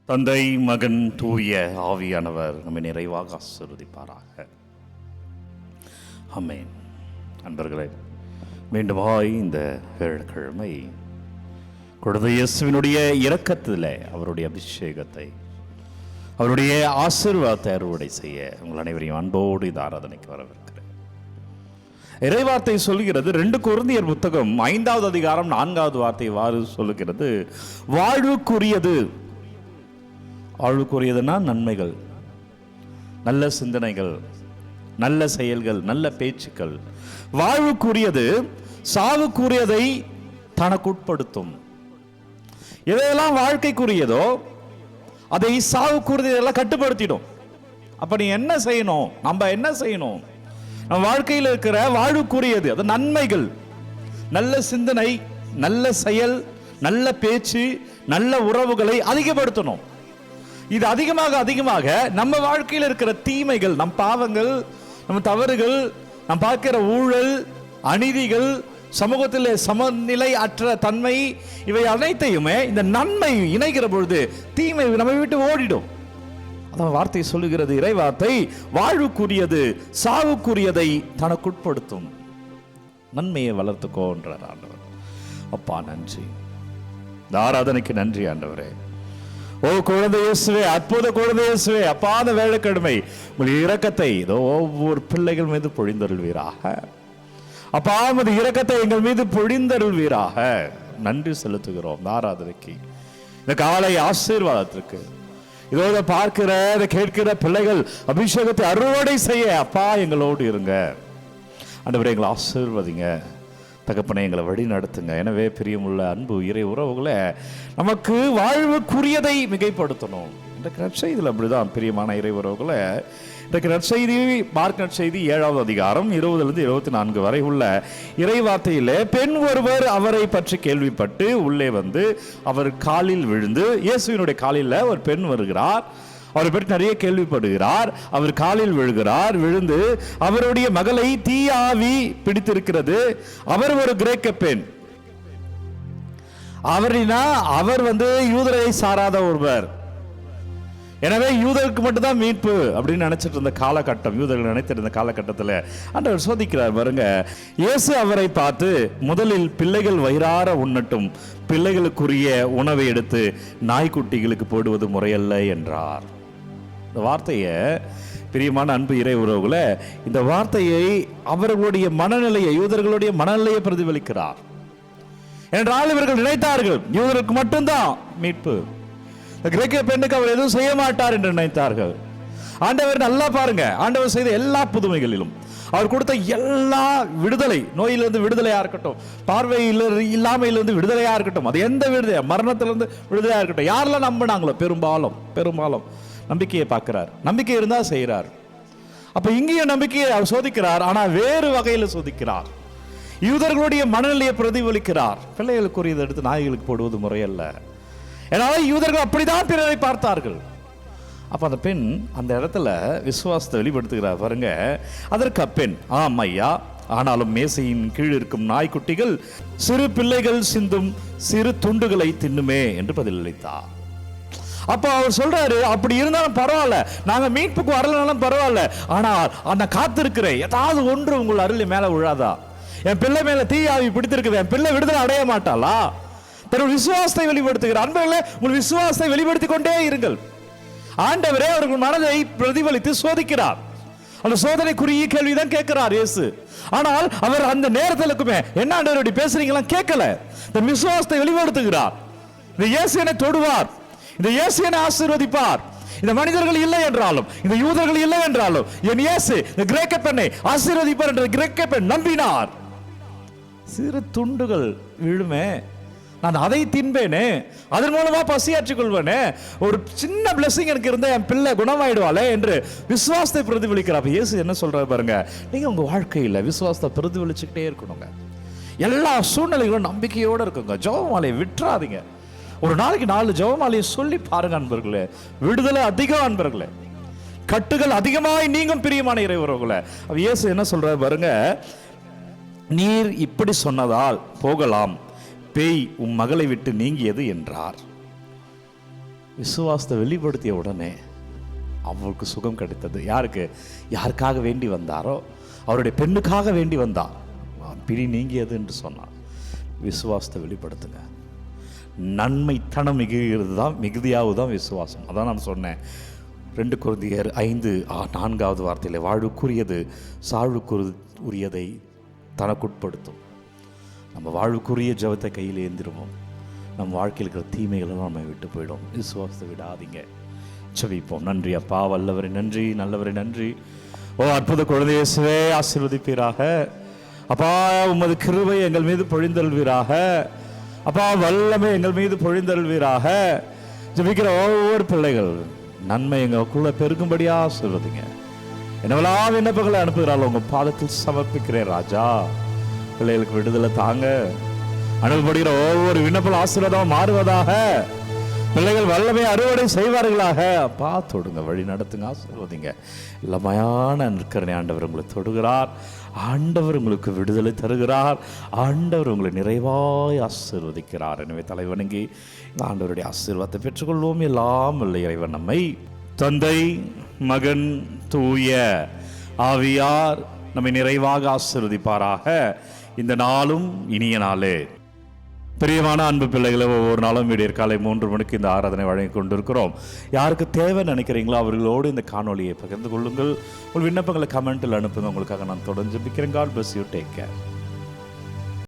தந்தை, மகன், தூய ஆவியானவர் நம்மை நிறைவாக ஆசீர்வதிப்பாராக. ஆமென். அன்பர்களே, மீண்டுமாய் இந்த வேளைக்கிழமை குழந்தை இயேசுவினுடைய இரக்கத்தில் அவருடைய அபிஷேகத்தை, அவருடைய ஆசீர்வாதத்தை அறுவடை செய்ய உங்கள் அனைவரையும் அன்போடு இந்த ஆராதனைக்கு வரவேற்கிறேன். இறைவார்த்தை சொல்கிறது, 2 கொரிந்தியர் புத்தகம் 5வது அதிகாரம் 4வது வார்த்தை வாறு சொல்லுகிறது, வாழ்வுக்குரியது. வாழ்வுக்குரியதுன்னா நன்மைகள், நல்ல சிந்தனைகள், நல்ல செயல்கள், நல்ல பேச்சுக்கள். வாழ்வுக்குரியது சாவுக்குரியதை தனக்குட்படுத்தும். எதையெல்லாம் வாழ்க்கைக்குரியதோ அதை சாவுக்குரியதெல்லாம் கட்டுப்படுத்திடும். அப்ப நீ என்ன செய்யணும்? நம்ம என்ன செய்யணும்? நம்ம வாழ்க்கையில் இருக்கிற வாழ்வுக்குரியது அது நன்மைகள், நல்ல சிந்தனை, நல்ல செயல், நல்ல பேச்சு, நல்ல உறவுகளை அதிகப்படுத்தணும். இது அதிகமாக அதிகமாக நம்ம வாழ்க்கையில் இருக்கிற தீமைகள், நம் பாவங்கள், நம்ம தவறுகள், நாம் பார்க்கிற ஊழல், அநீதிகள், சமூகத்தில் சமநிலை அற்ற தன்மை, இவை அனைத்தையுமே இந்த நன்மை இணைகிற பொழுது தீமை நம்ம விட்டு ஓடிடும். அதான் வார்த்தை சொல்லுகிறது, இறை வார்த்தை, வாழ்வுக்குரியது சாவுக்குரியதை தனக்குட்படுத்தும். நன்மையை வளர்த்துக்கோன்றார் ஆண்டவர். அப்பா நன்றி, இந்த ஆராதனைக்கு நன்றி ஆண்டவரே. ஓ குழந்தை இயேசுவே, அற்புத குழந்தை இயேசுவே, அப்பாத வேலைக்கிழமை உங்களுடைய இரக்கத்தை இதோ ஒவ்வொரு பிள்ளைகள் மீது பொழிந்தருள்வீராக. அப்பா உமது இரக்கத்தை எங்கள் மீது பொழிந்தருள்வீராக. நன்றி செலுத்துகிறோம் ஆராதனைக்கு, இந்த காலை ஆசீர்வாதத்திற்கு. இதோ பார்க்கிற கேட்கிற பிள்ளைகள் அபிஷேகத்தை அறுவடை செய்ய அப்பா எங்களோடு இருங்க ஆண்டவரே. எங்களை ஆசீர்வதிங்க தகப்பனை, எங்களை வழி நடத்துங்க. எனவே பிரியமுள்ள அன்பு இறை உறவுகளை, நமக்கு வாழ்வுக்குரியதை மிகைப்படுத்தணும். இன்றைக்கு நற்செய்தியில் அப்படிதான் பிரியமான இறை உறவுகளை. இன்றைக்கு நற்செய்தி, மார்க் நற்செய்தி 7வது அதிகாரம் 20லிருந்து 24 வரை உள்ள இறை வார்த்தையிலே, பெண் ஒருவர் அவரை பற்றி கேள்விப்பட்டு உள்ளே வந்து அவர் காலில் விழுந்து, இயேசுவினுடைய காலில் ஒரு பெண் வருகிறார், அவரை பற்றி நிறைய கேள்விப்படுகிறார், அவர் காலில் விழுகிறார். விழுந்து அவருடைய மகளை தீயாவி பிடித்திருக்கிறது. அவர் ஒரு கிரேக்க பெண். அவர் யூதரை சாராத ஒருவர். எனவே யூதருக்கு மட்டும்தான் மீட்பு அப்படின்னு நினைச்சிட்டு இருந்த காலகட்டம், யூதர்கள் நினைத்திருந்த காலகட்டத்தில் ஆண்டவர் சோதிக்கிறார் பாருங்க. இயேசு அவரை பார்த்து, முதலில் பிள்ளைகள் வயிறார உண்ணட்டும், பிள்ளைகளுக்குரிய உணவை எடுத்து நாய்க்குட்டிகளுக்கு போடுவது முறையல்ல என்றார். இந்த வார்த்தையை, பிரியமான அன்பு இறை உறவுகளை, இந்த வார்த்தையை அவர்களுடைய மனநிலையை, யூதர்களுடைய மனநிலையை பிரதிபலிக்கிறார். என்றால் இவர்கள் நினைத்தார்கள் யூதருக்கு மட்டும்தான் மீட்பு, கிரேக்க பெண்ணுக்கு அவர் எதுவும் செய்ய மாட்டார் என்று நினைத்தார்கள். ஆண்டவர் நல்லா பாருங்க, ஆண்டவர் செய்த எல்லா புதுமைகளிலும், அவர் கொடுத்த எல்லா விடுதலை, நோயிலிருந்து விடுதலையா இருக்கட்டும், பார்வையில் இல்லாமையிலிருந்து விடுதலையா இருக்கட்டும், அது எந்த விடுதலை, மரணத்திலிருந்து விடுதலையா இருக்கட்டும், யாரெல்லாம் நம்பினாங்களோ பெரும்பாலும் நம்பிக்கையை பார்க்கிறார். நம்பிக்கை இருந்தா செய்கிறார். அப்ப இங்கேயும் நம்பிக்கையை அவர் சோதிக்கிறார், ஆனா வேறு வகையில் சோதிக்கிறார். யூதர்களுடைய மனநிலையை பிரதிபலிக்கிறார். பிள்ளைகளுக்குரியதை எடுத்து நாய்களுக்கு போடுவது முறையல்ல. ஏன்னா யூதர்கள் அப்படிதான் பிறரை பார்த்தார்கள். அப்ப அந்த பெண் அந்த இடத்துல விசுவாசத்தை வெளிப்படுத்துகிறார் பாருங்க. அதற்கு அப்பெண், ஆம் ஐயா, ஆனாலும் மேசையின் கீழ் இருக்கும் நாய்க்குட்டிகள் சிறு பிள்ளைகள் சிந்தும் சிறு துண்டுகளை தின்னுமே என்று பதிலளித்தார். அப்ப அவர் சொல்றாரு, அப்படி இருந்தாலும் பரவாயில்ல, நாங்க மீட்புக்கு வரலனாலும் பரவாயில்ல, ஆனால் அந்த காத்திருக்கிற ஏதாவது ஒன்று உங்கள் அருள் மேல விழாதா? என் பிள்ளை மேல தீயாவி பிடித்திருக்குது, என் பிள்ளை விடுதலை அடைய மாட்டாளா? தன் விசுவாசத்தை வெளிப்படுத்துகிற அன்பர்களே, உங்கள் விசுவாசத்தை வெளிப்படுத்திக் கொண்டே இருங்கள். ஆண்டவரே அவர்கள் மனதை பிரதிபலித்து சோதிக்கிறார். அந்த சோதனைக்குரிய கேள்விதான் கேட்கிறார் இயேசு. ஆனால் அவர் அந்த நேரத்திலுக்குமே என்ன ஆண்டவரோட பேசுறீங்களா கேட்கல. இந்த விசுவாசத்தை வெளிப்படுத்துகிறார். இந்த இயேசு என்னை தொடுவார், இந்த இயேசு என்னை ஆசீர்வதிப்பார். இந்த மனிதர்கள் இல்லை என்றாலும், இந்த யூதர்கள் இல்லை என்றாலும், என் இயேசு இந்த கிரேக்க பெண்ணை ஆசீர்வதிப்பார் என்ற கிரேக்க பெண் நம்பினார். சிறு துண்டுகள் விழுமே, நான் அதை தின்பேனே, அதன் மூலமா பசியாற்றிக் கொள்வேனே, ஒரு சின்ன பிளஸிங் எனக்கு இருந்தா என் பிள்ளை குணமாயிடுவாளே என்று விசுவாசத்தை பிரதிபலிக்கிறார். இயேசு என்ன சொல்றாரு பாருங்க, நீங்க உங்க வாழ்க்கையில விசுவாசத்தை பிரதிபலிச்சுக்கிட்டே இருக்கணுங்க. எல்லா சூழ்நிலைகளும் நம்பிக்கையோட இருக்குங்க. ஜெபமாலையை விட்டுறாதீங்க. ஒரு நாளைக்கு 4 ஜெபமாலையை சொல்லி பாருங்க அன்பர்களே. விடுதலை அதிகம் அன்பர்களே, கட்டுகள் அதிகமாய் நீங்கும் பிரியமான இறை உறவுகளே. இயேசு என்ன சொல்றாரு பாருங்க, நீர் இப்படி சொன்னதால் போகலாம், பேய் உம் மகளை விட்டு நீங்கியது என்றார். விசுவாசத்தை வெளிப்படுத்திய உடனே அவருக்கு சுகம் கிடைத்தது. யாருக்காக வேண்டி வந்தாரோ, அவருடைய பெண்ணுக்காக வேண்டி வந்தார். பிடி நீங்கியது என்று சொன்னார். விசுவாசத்தை வெளிப்படுத்துங்க. நன்மைத்தனம் மிகுகிறது தான், மிகுதியாவது தான் விசுவாசம். அதான் நான் சொன்னேன் 2 கொரிந்தியர் 5:4 வார்த்தையில், வாழ்வுக்குரியது சாழ்வுக்குரியதை தனக்குட்படுத்தும். நம்ம வாழ்வுக்குரிய ஜெபத்தை கையில் ஏந்திருவோம். நம்ம வாழ்க்கையில் இருக்கிற தீமைகளெல்லாம் நம்ம விட்டு போயிடும். விசுவாசத்தை விடாதீங்க. செபிப்போம். நன்றி அப்பா, வல்லவரை நன்றி, நல்லவரை நன்றி. ஓ அற்புத குழந்தை இயேசுவே, ஆசீர்வதிப்பீராக. அப்பா, உமது கிருபை எங்கள் மீது பொழிந்தல்வீராக. அப்பா, வல்லமை எங்கள் மீது பொழிந்தல்வீராக. ஜெபிக்கிற ஒவ்வொரு பிள்ளைகள் நன்மை எங்களுக்குள்ள பெருகும்படியா சொல்வதுங்க. என்னவெல்லாம் விண்ணப்பங்களை அனுப்புகிறாள் உங்க பாதத்தில் சமர்ப்பிக்கிறேன் ராஜா. பிள்ளைகளுக்கு விடுதலை தாங்க. அனுப்பப்படுகிற ஒவ்வொரு விண்ணப்பம் ஆசீர்வாதம் மாறுவதாக. பிள்ளைகள் வல்லமை அறுவடை செய்வார்களாக. அப்பா, தொடுங்க, வழி நடத்துங்க, ஆசீர்வதிங்க. இளமையான நிற்கிறனே ஆண்டவர் உங்களை தொடுகிறார். ஆண்டவர் உங்களுக்கு விடுதலை தருகிறார். ஆண்டவர் உங்களை நிறைவாய் ஆசீர்வதிக்கிறார். எனவே தலைவணங்கி ஆண்டவருடைய ஆசீர்வாதத்தை பெற்றுக்கொள்வோம். எல்லாம் இல்லை இறைவன் நம்மை தந்தை, மகன், தூய ஆவியார் நம்மை நிறைவாக ஆசீர்வதிப்பாராக. இந்த நாளும் இனிய நாளே. பிரியமான அன்பு பிள்ளைகளை, ஒவ்வொரு நாளும் விடியற் காலை 3 மணிக்கு இந்த ஆராதனை வழங்கி கொண்டிருக்கிறோம். யாருக்கு தேவை நினைக்கிறீங்களோ அவர்களோடு இந்த காணொலியை பகிர்ந்து கொள்ளுங்கள். உங்கள் விண்ணப்பங்களை கமெண்டில் அனுப்புங்க. உங்களுக்காக நான் தொடர்ந்து ஜெபிக்கிறேன். God bless you. Take care.